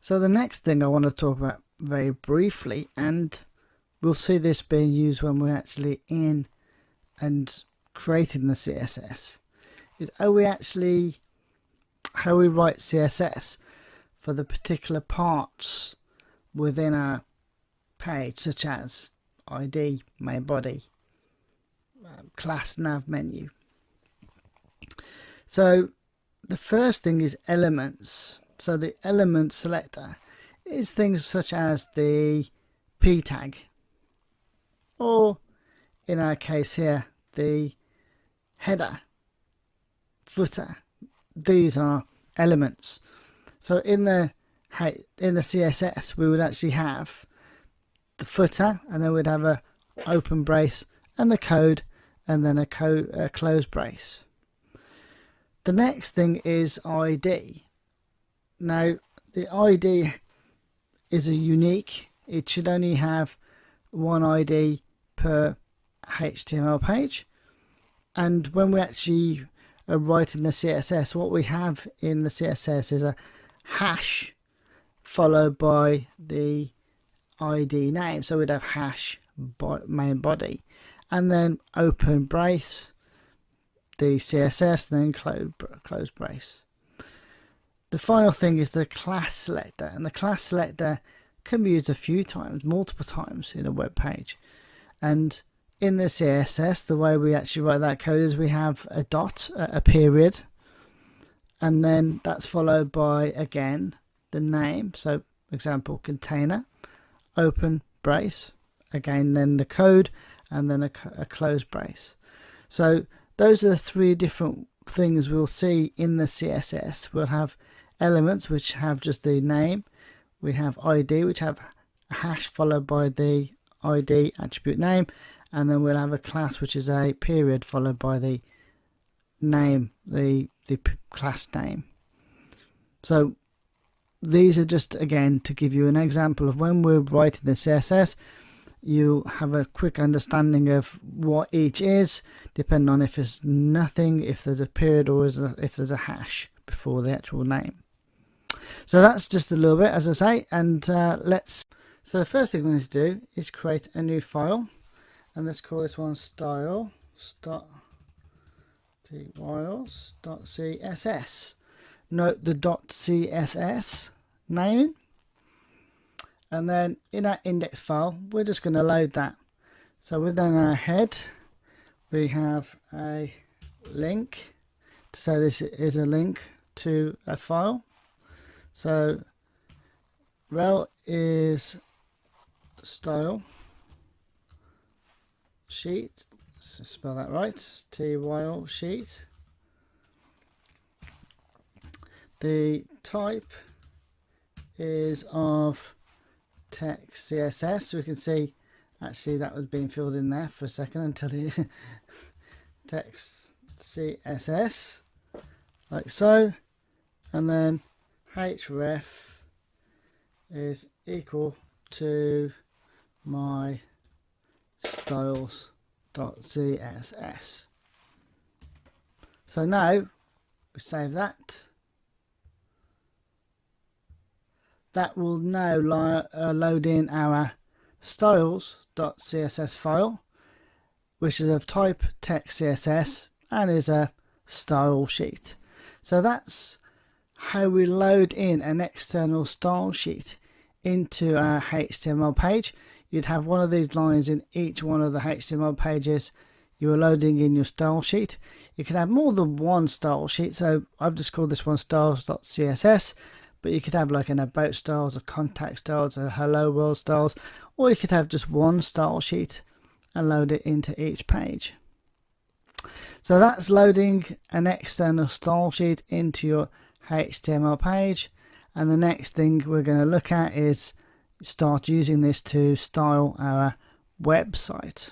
So the next thing I want to talk about very briefly, and we'll see this being used when we're actually in and creating the CSS, is how we write CSS for the particular parts within our page, such as ID, main body, class, nav, menu. So the first thing is elements. So the element selector is things such as the p tag, or in our case here, the header, footer. These are elements. So in the CSS we would actually have the footer, and then we'd have a open brace and the code, and then a close brace. The next thing is ID. Now the ID is a unique. It should only have one ID per HTML page, and when we actually are writing the CSS, what we have in the CSS is a hash followed by the ID name. So we'd have hash main body, and then open brace, the CSS, then close brace. The final thing is the class selector, and the class selector can be used a few times, multiple times in a web page. And in the CSS, the way we actually write that code is we have a dot, a period, and then that's followed by, again, the name. So example, container, open brace, again then the code, and then a close brace. So those are the three different things we'll see in the CSS. We'll have elements, which have just the name. We have ID, which have a hash followed by the ID attribute name, and then we'll have a class, which is a period followed by the name, the class name. So these are just, again, to give you an example of when we're writing the CSS, you'll have a quick understanding of what each is, depending on if it's nothing, if there's a period, or if there's a hash before the actual name. So that's just a little bit, as I say, and so the first thing we need to do is create a new file, and let's call this one styles.css. Note the .css naming, and then in our index file we're just going to load that. So within our head we have a link to say this is a link to a file. So rel is style sheet, so spell that right, tyl sheet. The type is of text CSS. So we can see actually that was being filled in there for a second until it text CSS, like so, and then href is equal to my styles.css. So now we save that. That will now load in our styles.css file, which is of type text CSS and is a style sheet. So that's how we load in an external style sheet into our HTML page. You'd have one of these lines in each one of the HTML pages you are loading in your style sheet. You can have more than one style sheet, so I've just called this one styles.css, but you could have like an about styles, a contact styles, a hello world styles, or you could have just one style sheet and load it into each page. So that's loading an external style sheet into your HTML page, and the next thing we're going to look at is start using this to style our website.